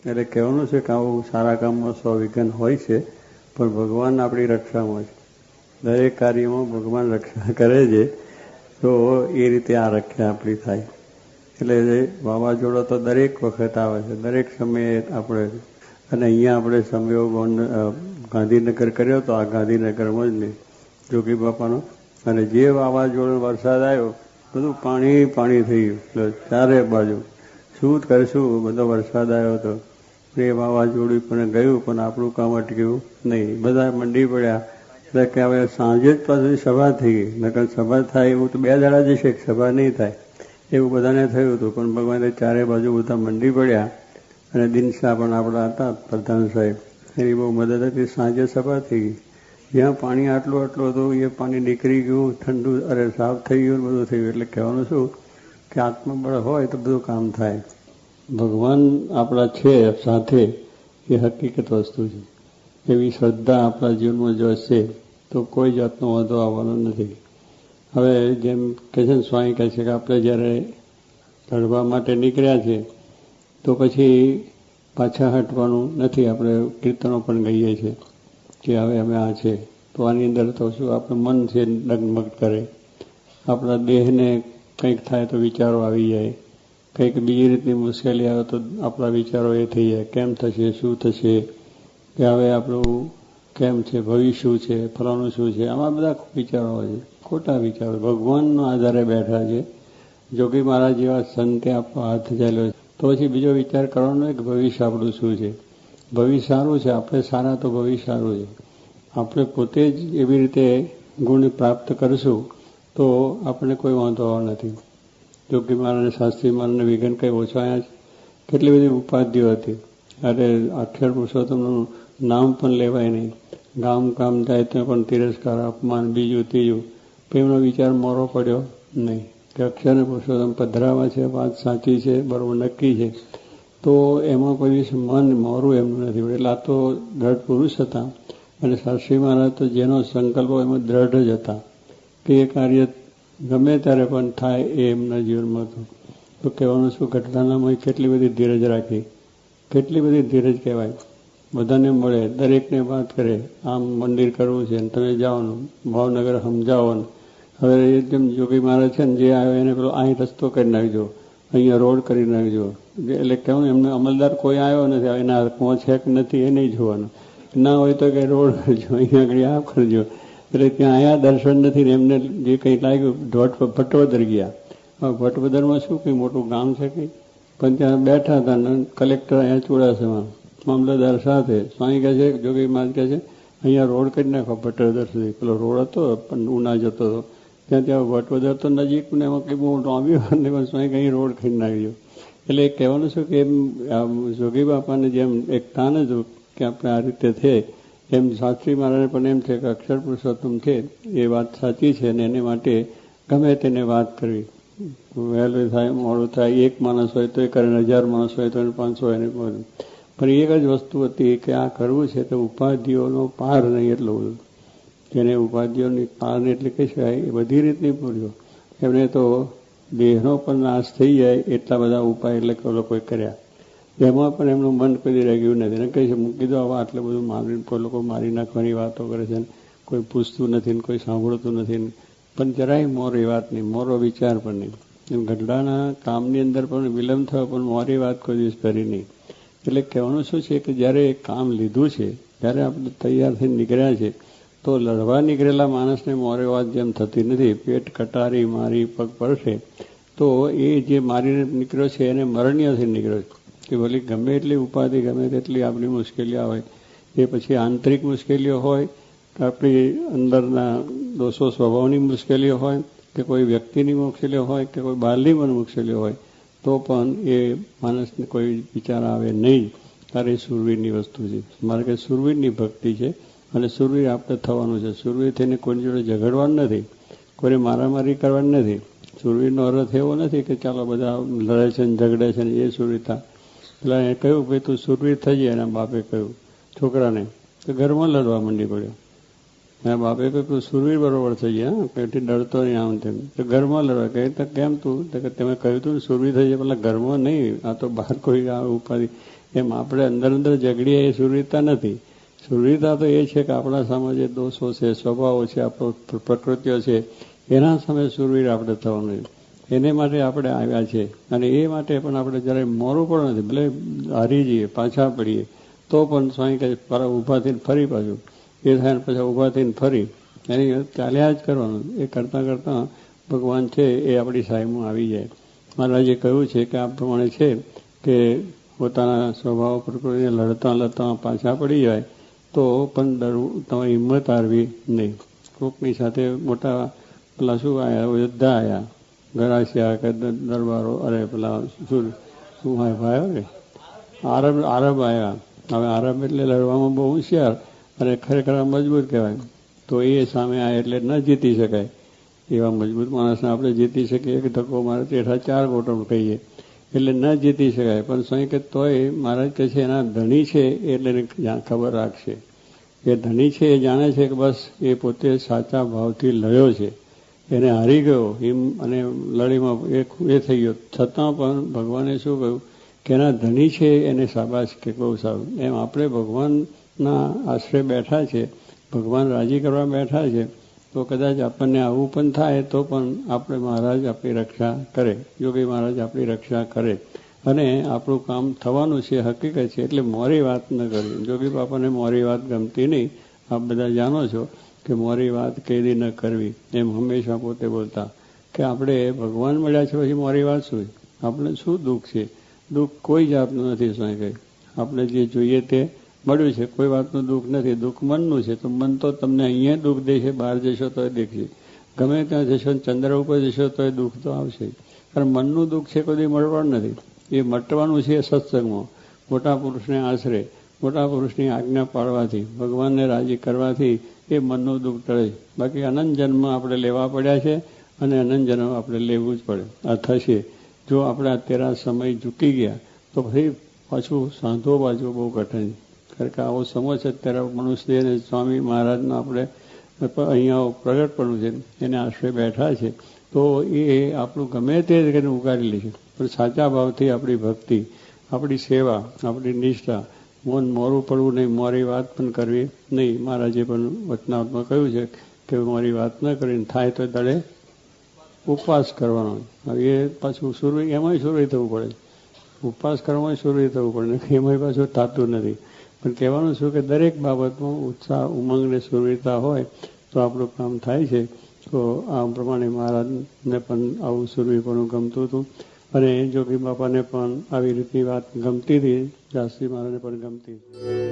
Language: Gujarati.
એટલે કહેવાનું છે કે આવું સારા કામમાં 100 વિઘ્ન હોય છે, પણ ભગવાન આપણી રક્ષામાં છે. દરેક કાર્યમાં ભગવાન રક્ષા કરે છે, તો એ રીતે આ રક્ષા આપણી થાય. એટલે વાવાઝોડો તો દરેક વખત આવે છે, દરેક સમયે આપણે. અને અહીંયા આપણે સંયોગ ગાંધીનગર કર્યો તો આ ગાંધીનગરમાં જ નહીં, જોગી બાપાનો. અને જે વાવાઝોડો વરસાદ આવ્યો બધું પાણી પાણી થઈ ગયું ચારે બાજુ. શું કરીશું, બધો વરસાદ આવ્યો હતો. એ વાવાઝોડું પણ ગયું, પણ આપણું કામ અટક્યું નહીં. બધા મંડી પડ્યા. એટલે કે હવે સાંજે જ પાછી સભા થઈ ગઈ. નકર સભા થાય એવું તો 2 દાડા જશે, સભા નહીં થાય એવું બધાને થયું હતું. પણ ભગવાને ચારે બાજુ બધા મંડી પડ્યા. અને દિનશા પણ આપણા હતા પ્રધાન સાહેબ, એની બહુ મદદ હતી. સાંજે સભા થઈ ગઈ. જ્યાં પાણી આટલું આટલું હતું એ પાણી નીકળી ગયું, ઠંડુ સાફ થઈ ગયું, બધું થયું. એટલે કહેવાનું શું કે આત્મબળ હોય તો બધું કામ થાય. ભગવાન આપણા છે સાથે એ હકીકત વસ્તુ છે. એવી શ્રદ્ધા આપણા જીવનમાં જો હશે તો કોઈ જાતનો વાંધો આવવાનો નથી. હવે જેમ કહે છે ને, સ્વામી કહે છે કે આપણે જ્યારે ચડવા માટે નીકળ્યા છે તો પછી પાછા હટવાનું નથી. આપણે કીર્તનો પણ ગઈએ છીએ કે હવે અમે આ છે. તો આની અંદર તો શું આપણું મન છે ડગમગ કરે, આપણા દેહને કંઈક થાય તો વિચારો આવી જાય, કંઈક બીજી રીતની મુશ્કેલી આવે તો આપણા વિચારો એ થઈ જાય, કેમ થશે, શું થશે, કે હવે આપણું કેમ છે, ભવિષ્ય શું છે, ફલાણું શું છે. આમાં બધા વિચારો હોય છે, ખોટા વિચારો. ભગવાનના આધારે બેઠા છે. જોગી મહારાજ જેવા સંતે આપણો હાથ ચાલ્યો છે તો પછી બીજો વિચાર કરવાનો કે ભવિષ્ય આપણું શું છે. ભવિષ્ય સારું છે, આપણે સારા તો ભવિષ્ય સારું છે. આપણે પોતે જ એવી રીતે ગુણ પ્રાપ્ત કરશું તો આપણને કોઈ વાંધો આવવાનો નથી. જોગી મહારાજ, શાસ્ત્રી મહારાજને વિઘ્ન કંઈ ઓછા આવ્યા છે. કેટલી બધી ઉપાધિઓ હતી. અરે અક્ષર પુરુષોત્તમનું નામ પણ લેવાય નહીં. ગામ કામ જાય તો પણ તિરસ્કાર, અપમાન, બીજું ત્રીજું. એમનો વિચાર મોરો પડ્યો નહીં કે અક્ષર પુરુષોત્તમ પધરાવા છે, વાત સાચી છે, બરાબર નક્કી છે. તો એમાં કોઈ મન મોરું એમનું નથી. એટલે આ તો દ્રઢ પુરુષ હતા. અને શાસ્ત્રી મહારાજ તો જેનો સંકલ્પ એમાં દ્રઢ જ હતા કે એ કાર્ય ગમે ત્યારે પણ થાય એ એમના જીવનમાં હતું. તો કહેવાનું શું, ઘટનામાં કેટલી બધી ધીરજ રાખી, કેટલી બધી ધીરજ કહેવાય. બધાને મળે, દરેકને વાત કરે, આમ મંદિર કરવું છે ને તમે જાઓનું, ભાવનગર સમજાવો ને. હવે એકદમ જોગી મહારાજ છે ને, જે આવ્યો એને પેલો અહીં રસ્તો કરી નાખજો, અહીંયા રોડ કરી નાખજો. એટલે કહેવું એમને અમલદાર કોઈ આવ્યો નથી, એના હાથમાં છે કે નથી એ નહીં જોવાનું. ના હોય તો કે રોડ કરજો, અહીંયા આગળ આ કરજો. એટલે ત્યાં અહીંયા દર્શન નથી ને એમને જે કંઈ લાગ્યું ભટ્ટવદર ગયા. ભટ્ટવદરમાં શું કંઈ મોટું ગામ છે કંઈ, પણ ત્યાં બેઠા હતા ને કલેક્ટર અહીંયા ચોરાસમાં મામલતદાર સાથે. સ્વામી કહે છે, જોગી મહારાજ કહે છે અહીંયા રોડ કરી નાખો ભટ્ટવદર સુધી. પેલો રોડ હતો પણ ઉના જતો હતો ત્યાં ભટ્ટવદર તો નજીક ને એમાં કંઈ બહુ આવ્યું ને, પણ સ્વામી કંઈ રોડ કરી નાખ્યો. એટલે કહેવાનું શું કે એમ જોગી બાપાને જેમ એક તાન હતું કે આપણે આ રીતે છે, એમ શાસ્ત્રી મહારાજને પણ એમ છે કે અક્ષર પુરુષોત્તમ છે એ વાત સાચી છે ને એને માટે ગમે તેને વાત કરવી. વહેલું થાય મોડું થાય, એક માણસ હોય તો એ કરે, 1000 માણસ હોય તો 500 હોય ને બધું. પણ એક જ વસ્તુ હતી કે આ કરવું છે તો ઉપાધિઓનો પાર નહીં એટલું બધું. જેને ઉપાધિઓની પાર એટલે કહી શકાય એ બધી રીતની પૂર્યો. એમને તો દેહનો પણ નાશ થઈ જાય એટલા બધા ઉપાય એટલે લોકોએ કર્યા. એમાં પણ એમનું મન કદી રહ્યું નથી. એને કહે છે મૂકી દો, હવે આટલું બધું મારી કોઈ લોકો મારી નાખવાની વાતો કરે છે, કોઈ પૂછતું નથી ને કોઈ સાંભળતું નથી. પણ જરાય મોરી વાત નહીં, મોરો વિચાર પણ નહીં. એમ ગઢડાના કામની અંદર પણ વિલંબ થયો, પણ મોરી વાત કોઈ દિવસ કરી નહીં. એટલે કહેવાનું શું છે કે જ્યારે કામ લીધું છે, જ્યારે આપણે તૈયાર થઈને નીકળ્યા છે, તો લડવા નીકળેલા માણસને મોરે વાત જેમ થતી નથી. પેટ કટારી મારી પગ પડશે તો એ જે મારીને નીકળ્યો છે એને મરણીયથી નીકળ્યો છે. કે ભલે ગમે એટલી ઉપાધિ, ગમે તેટલી આપણી મુશ્કેલીઓ હોય, એ પછી આંતરિક મુશ્કેલીઓ હોય કે આપણી અંદરના દોષો સ્વભાવની મુશ્કેલીઓ હોય કે કોઈ વ્યક્તિની મુશ્કેલીઓ હોય કે કોઈ બહારની પણ મુશ્કેલીઓ હોય, તો પણ એ માણસને કોઈ વિચાર આવે નહીં. ત્યારે સુરવીરની વસ્તુ છે. મારે કે સુરવીરની ભક્તિ છે અને સુરવીર આપણે થવાનું છે. સુરવીર થઈને કોઈની જોડે ઝઘડવાનું નથી, કોઈને મારામારી કરવાની નથી. સુરવીરનો અર્થ એવો નથી કે ચાલો બધા લડે છે ને ઝઘડે છે ને એ સુરવીરતા. પેલા એ કહ્યું ભાઈ તું સુરવીર થઈ જાય. એના બાપે કહ્યું છોકરાને, તો ઘરમાં લડવા માંડી પડ્યો. એના બાપે કહ્યું તું સુરવીર બરોબર થઈ ગયા, કંઈથી ડરતો નહીં આમ તેમ. તો ઘરમાં લડવા કહે કેમ તું, તો કે તમે કહ્યું તું સુરવીર થઈ જાય, પેલા ઘરમાં નહીં, આ તો બહાર કોઈ આ ઉપાધિ. એમ આપણે અંદર અંદર ઝઘડીએ એ સુરવીરતા નથી. સુરવીરતા તો એ છે કે આપણા સામે જે દોષો છે, સ્વભાવો છે, આપણો પ્રકૃતિઓ છે, એના સામે સુરવીર આપણે થવાનું. એને માટે આપણે આવ્યા છે. અને એ માટે પણ આપણે જ્યારે મોરું પણ નથી, ભલે હારી જઈએ, પાછા પડીએ, તો પણ સ્વામી કહે ઊભા થઈને ફરી પાછું એ થાય ને પછી ઊભા થઈને ફરી એની ચાલ્યા જ કરવાનું. એ કરતાં કરતાં ભગવાન છે એ આપણી સાહેબમાં આવી જાય. મહારાજે કહ્યું છે કે આ પ્રમાણે છે કે પોતાના સ્વભાવ પ્રકૃતિને લડતા પાછા પડી જાય તો પણ ડરવું, તમારી હિંમત હારવી નહીં. કોકની સાથે મોટા પેલા શું આવ્યા, યોદ્ધા આવ્યા, ગરાસિયા કે દરબારો, અરે પેલા શું ભાઈ ને આરબ આવ્યા. હવે આરબ એટલે લડવામાં બહુ હોશિયાર અને ખરેખર મજબૂત કહેવાય. તો એ સામે આવ્યા એટલે ન જીતી શકાય. એવા મજબૂત માણસને આપણે જીતી શકીએ કે ધક્કો મારે તેઠા 4 ગોટમ કહીએ એટલે ન જીતી શકાય. પણ સ્વામી કે તોય મહારાજ કહે છે એના ધણી છે એટલે ખબર રાખશે. એ ધણી છે એ જાણે છે કે બસ એ પોતે સાચા ભાવથી લડ્યો છે, એને હારી ગયો અને લડીમાં એ થઈ ગયો, છતાં પણ ભગવાને શું કહ્યું કે એના ધણી છે એને શાબાશ કે બહુ સારું. એમ આપણે ભગવાનના આશરે બેઠા છે, ભગવાન રાજી કરવા બેઠા છે, તો કદાચ આપણને આવું પણ થાય તો પણ આપણે મહારાજ આપણી રક્ષા કરે, યોગી મહારાજ આપણી રક્ષા કરે અને આપણું કામ થવાનું છે, હકીકત છે. એટલે મોરી વાત ન કરવી. જોગી બાપાને મોરી વાત ગમતી નહીં. આપ બધા જાણો છો કે મોરી વાત કેદી ન કરવી, એમ હંમેશા પોતે બોલતા કે આપણે ભગવાન મળ્યા છે પછી મોરી વાત શું? આપણે શું દુઃખ છે? દુઃખ કોઈ જાતનું નથી. સ્વામી કહે આપણે જે જોઈએ તે મળ્યું છે, કોઈ વાતનું દુઃખ નથી. દુઃખ મનનું છે. તો મન તો તમને અહીંયા દુઃખ દેશે, બહાર જશો તો દેખશે. ગમે ત્યાં જશો, ચંદ્ર ઉપર જશો તો એ દુઃખ તો આવશે. કારણ મનનું દુઃખ છે કોઈ મળવાનું નથી. એ મટવાનું છે સત્સંગમાં, મોટા પુરુષને આશરે, મોટા પુરુષની આજ્ઞા પાળવાથી, ભગવાનને રાજી કરવાથી એ મનનું દુઃખ ટળે. બાકી અનંત જન્મ આપણે લેવા પડ્યા છે અને અનંત જન્મ આપણે લેવું જ પડે. આ થશે. જો આપણે અત્યારે સમય ચૂકી ગયા તો પછી પાછું સાંધો બાજુ બહુ કઠિન. કારણ કે આવો સમય છે અત્યારે મનુષ્ય અને સ્વામી મહારાજનો આપણે અહીંયા પ્રગટ પડવું છે, એને આશરે બેઠા છે. તો એ આપણું ગમે તે કરીને ઉગાડી લે છે. પણ સાચા ભાવથી આપણી ભક્તિ, આપણી સેવા, આપણી નિષ્ઠા, મન મોરું પડવું નહીં, મોરી વાત પણ કરવી નહીં. મહારાજે પણ વચનાવતમાં કહ્યું છે કે મોરી વાત ન કરીને થાય તો દળે ઉપવાસ કરવાનો. હવે એ પાછું એમાંય સુરવી થવું પડે. ઉપવાસ કરવામાં સુરવી થવું પડે, એમાંય પાછું થતું નથી. પણ કહેવાનું શું કે દરેક બાબતમાં ઉત્સાહ, ઉમંગ ને સુરવીરતા હોય તો આપણું કામ થાય છે. તો આ પ્રમાણે મહારાજને પણ આવું સુરવીપણું ગમતું હતું અને જોગી બાપાને પણ આવી રીતની વાત ગમતી હતી. દાસજી મહારાજને પણ ગમતી હતી.